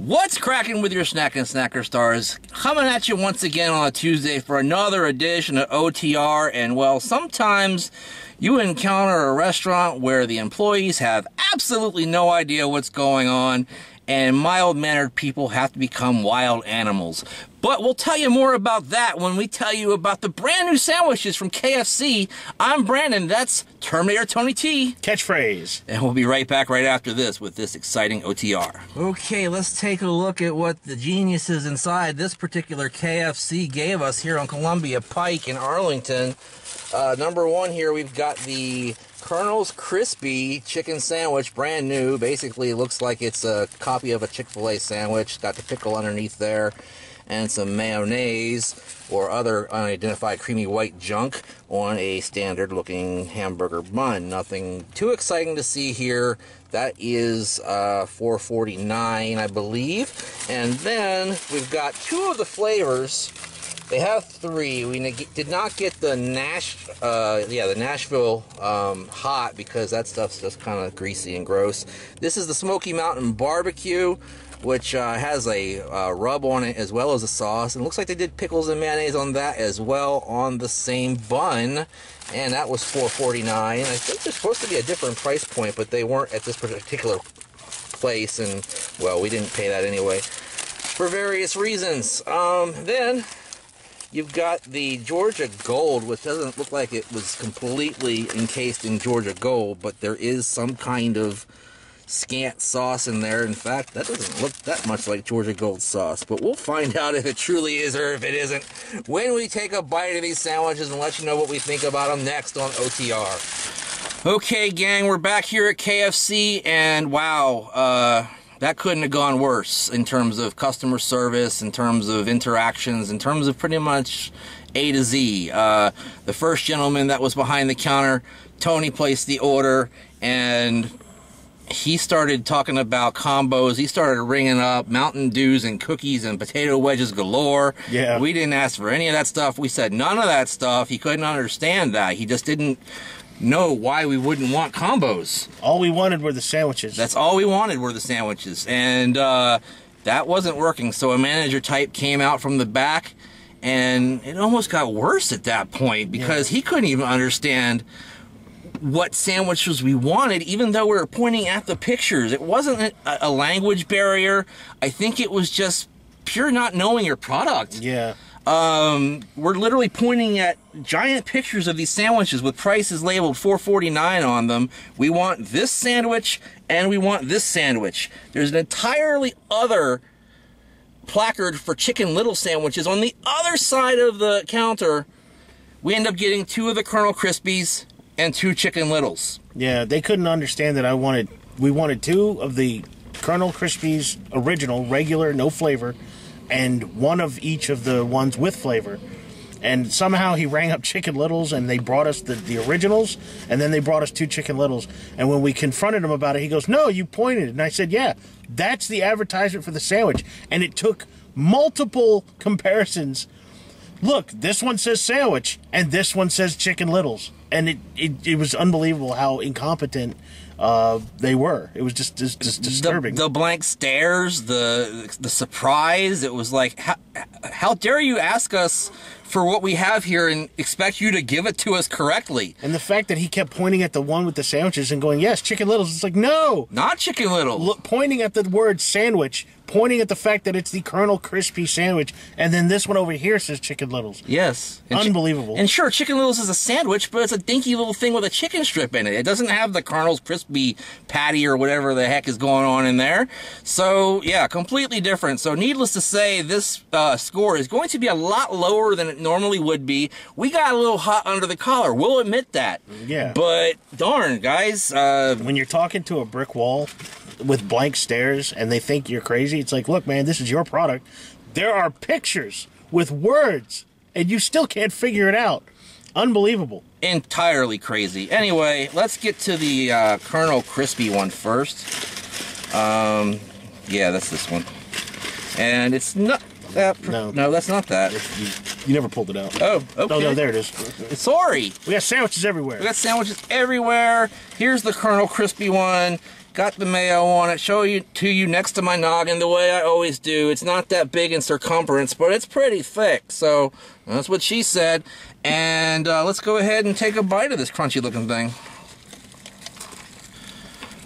What's cracking with your snacking snacker stars? Coming at you once again on a Tuesday for another edition of OTR. And well, sometimes you encounter a restaurant where the employees have absolutely no idea what's going on, and mild-mannered people have to become wild animals. But we'll tell you more about that when we tell you about the brand new sandwiches from KFC. I'm Brandon, that's Terminator Tony T. Catchphrase. And we'll be right back right after this with this exciting OTR. Okay, let's take a look at what the geniuses inside this particular KFC gave us here on Columbia Pike in Arlington. Number one here, we've got the Colonel's Crispy Chicken Sandwich, brand new. Basically, it looks like it's a copy of a Chick-fil-A sandwich. Got the pickle underneath there, and some mayonnaise or other unidentified creamy white junk on a standard-looking hamburger bun. Nothing too exciting to see here. That is $4.49, I believe. And then we've got two of the flavors. They have three. We did not get the the Nashville hot, because that stuff's just kind of greasy and gross. This is the Smoky Mountain Barbecue, which has a rub on it as well as a sauce. And it looks like they did pickles and mayonnaise on that as well on the same bun. And that was $4.49. I think there's supposed to be a different price point, but they weren't at this particular place. And, well, we didn't pay that anyway for various reasons. Then you've got the Georgia Gold, which doesn't look like it was completely encased in Georgia Gold, but there is some kind of scant sauce in there. In fact, that doesn't look that much like Georgia Gold sauce, but we'll find out if it truly is or if it isn't when we take a bite of these sandwiches and let you know what we think about them next on OTR. Okay, gang, we're back here at KFC, and wow, that couldn't have gone worse in terms of customer service, in terms of interactions, in terms of pretty much A to Z. The first gentleman that was behind the counter, Tony, placed the order, and he started talking about combos. He started ringing up Mountain Dews and cookies and potato wedges galore. Yeah. We didn't ask for any of that stuff. We said none of that stuff. He couldn't understand that. He just didn't know why we wouldn't want combos. All we wanted were the sandwiches. That's all we wanted were the sandwiches. And that wasn't working. So a manager type came out from the back, and it almost got worse at that point, because he couldn't even understand what sandwiches we wanted, even though we were pointing at the pictures. It wasn't a language barrier. I think it was just pure not knowing your product. Yeah. We're literally pointing at giant pictures of these sandwiches with prices labeled $4.49 on them. We want this sandwich and we want this sandwich. There's an entirely other placard for Chicken Little sandwiches on the other side of the counter. We end up getting two of the Colonel Crispies and two Chicken Littles. Yeah, they couldn't understand that we wanted two of the Colonel Crispies original, regular, no flavor, and one of each of the ones with flavor. And somehow he rang up Chicken Littles, and they brought us the originals, and then they brought us two Chicken Littles. And when we confronted him about it, he goes, "No, you pointed." And I said, "Yeah, that's the advertisement for the sandwich." And it took multiple comparisons. Look, this one says sandwich, and this one says Chicken Littles. And it was unbelievable how incompetent they were. It was just disturbing. The blank stares, the surprise. It was like, how dare you ask us for what we have here and expect you to give it to us correctly? And the fact that he kept pointing at the one with the sandwiches and going, "Yes, Chicken Littles." It's like, no, not Chicken Little. Pointing at the word sandwich, pointing at the fact that it's the Colonel Crispy sandwich, and then this one over here says Chicken Littles. Yes. Unbelievable. And sure, Chicken Littles is a sandwich, but it's a dinky little thing with a chicken strip in it. It doesn't have the Colonel's Crispy patty or whatever the heck is going on in there. So, yeah, completely different. So, needless to say, this score is going to be a lot lower than it normally would be. We got a little hot under the collar. We'll admit that. Yeah. But, darn, guys. When you're talking to a brick wall with blank stares and they think you're crazy, it's like, look, man, this is your product. There are pictures with words, and you still can't figure it out. Unbelievable. Entirely crazy. Anyway, let's get to the Colonel Crispy one first. Yeah, that's this one. And it's not that. No, that's not that. You never pulled it out. Oh, okay. Oh, no, there it is. Sorry. We got sandwiches everywhere. We got sandwiches everywhere. Here's the Colonel Crispy one. Got the mayo on it. Show you to you next to my noggin the way I always do. It's not that big in circumference, but it's pretty thick. So that's what she said. And let's go ahead and take a bite of this crunchy looking thing.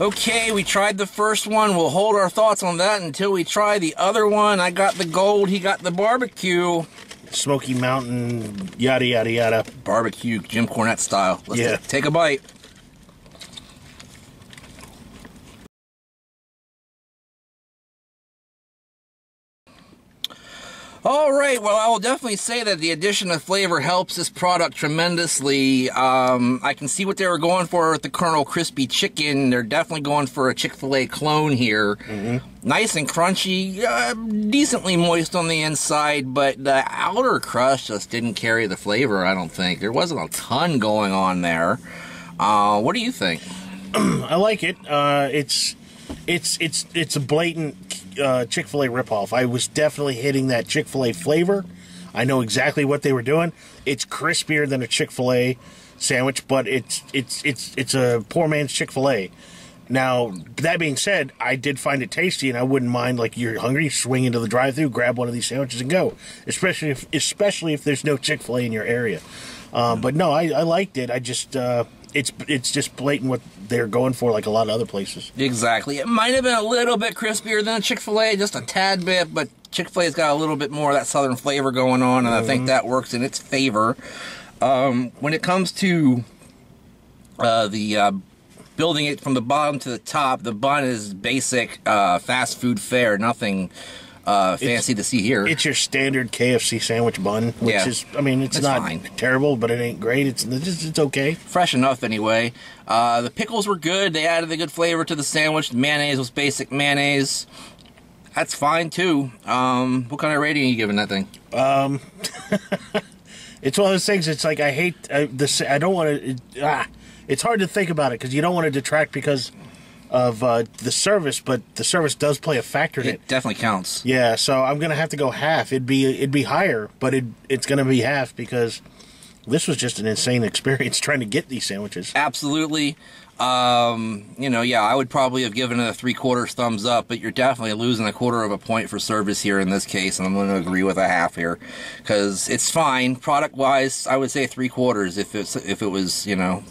Okay, we tried the first one. We'll hold our thoughts on that until we try the other one. I got the gold. He got the barbecue. Smoky Mountain, yada, yada, yada. Barbecue, Jim Cornette style. Let's take a bite. All right, well, I will definitely say that the addition of flavor helps this product tremendously. I can see what they were going for with the Colonel Crispy Chicken. They're definitely going for a Chick-fil-A clone here. Nice and crunchy, decently moist on the inside, but the outer crust just didn't carry the flavor, I don't think. There wasn't a ton going on there. What do you think? I like it. It's a blatant Chick-fil-A ripoff. I was definitely hitting that Chick-fil-A flavor. I know exactly what they were doing. It's crispier than a Chick-fil-A sandwich, but it's a poor man's Chick-fil-A. Now, that being said, I did find it tasty, and I wouldn't mind, like, you're hungry, swing into the drive-thru, grab one of these sandwiches and go. Especially if there's no Chick-fil-A in your area. But no, I liked it. I just it's just blatant what they're going for, like a lot of other places. Exactly. It might have been a little bit crispier than a Chick-fil-A, just a tad bit, but Chick-fil-A's got a little bit more of that southern flavor going on, and I think that works in its favor. When it comes to building it from the bottom to the top, the bun is basic fast food fare, nothing fancy to see here. It's your standard KFC sandwich bun, which is, I mean, it's not fine. Terrible, but it ain't great. It's okay. Fresh enough anyway. The pickles were good. They added a good flavor to the sandwich. The mayonnaise was basic mayonnaise. That's fine too. What kind of rating are you giving that thing? It's one of those things. It's like I hate this. I don't want to. It's hard to think about it because you don't want to detract because of the service, but the service does play a factor in it. It definitely counts. Yeah, so I'm gonna have to go half. It'd be higher, but it's gonna be half because this was just an insane experience trying to get these sandwiches. Absolutely. You know, yeah, I would probably have given it a 3/4 thumbs up, but you're definitely losing 1/4 point for service here in this case, and I'm going to agree with a half here because it's fine product-wise. I would say 3/4 if it was, you know,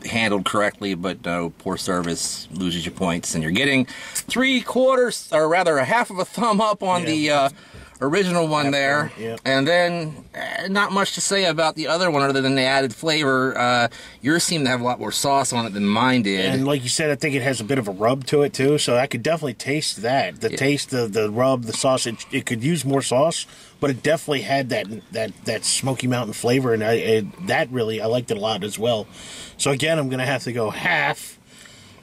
handled correctly, but no, poor service loses your points, and you're getting 3/4, or rather a half of a thumb up on the original one there. And then not much to say about the other one other than the added flavor. Yours seemed to have a lot more sauce on it than mine did. And like you said, I think it has a bit of a rub to it too, so I could definitely taste that. The taste, the rub, the sauce, it could use more sauce, but it definitely had that Smoky Mountain flavor, and I liked it a lot as well. So again, I'm going to have to go half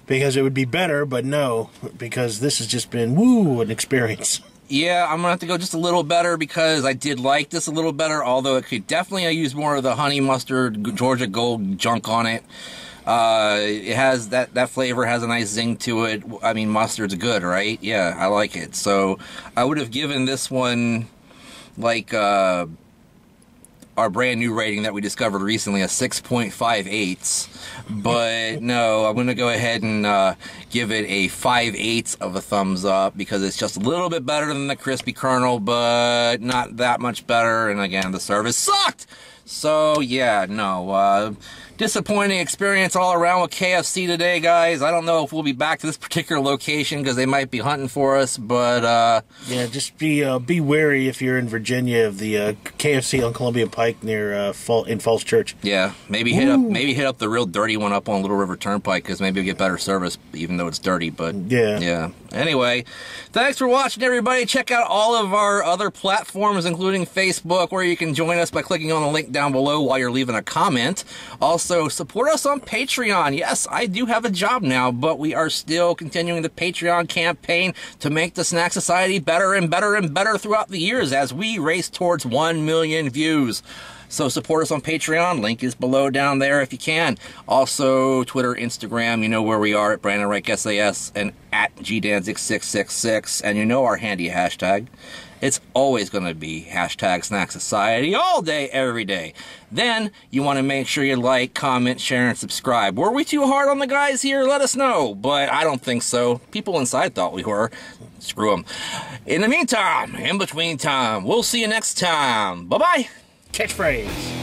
because it would be better, but no, because this has just been, an experience. Yeah, I'm going to have to go just a little better because I did like this a little better, although it could definitely use more of the honey mustard, Georgia Gold junk on it. It has that flavor has a nice zing to it. I mean, mustard's good, right? Yeah, I like it. So I would have given this one, like, our brand new rating that we discovered recently, a 6.58, but no, I'm going to go ahead and give it a 5/8 of a thumbs up because it's just a little bit better than the Crispy Colonel, but not that much better, and again, the service sucked! So, yeah, no, disappointing experience all around with KFC today, guys. I don't know if we'll be back to this particular location because they might be hunting for us, but yeah, just be wary if you're in Virginia of the KFC on Columbia Pike near in Falls Church. Yeah, maybe hit up the real dirty one up on Little River Turnpike because maybe you'll get better service even though it's dirty. But yeah. Anyway, thanks for watching, everybody. Check out all of our other platforms, including Facebook, where you can join us by clicking on the link down below while you're leaving a comment. Also, support us on Patreon. Yes, I do have a job now, but we are still continuing the Patreon campaign to make the Snack Society better and better and better throughout the years as we race towards 1 million views. So support us on Patreon. Link is below down there if you can. Also, Twitter, Instagram, you know where we are at Brandon Reich SAS and at GDanzig666. And you know our handy hashtag. It's always going to be hashtag Snack Society all day, every day. Then you want to make sure you like, comment, share, and subscribe. Were we too hard on the guys here? Let us know. But I don't think so. People inside thought we were. Screw them. In the meantime, in between time, we'll see you next time. Bye-bye. Catchphrase.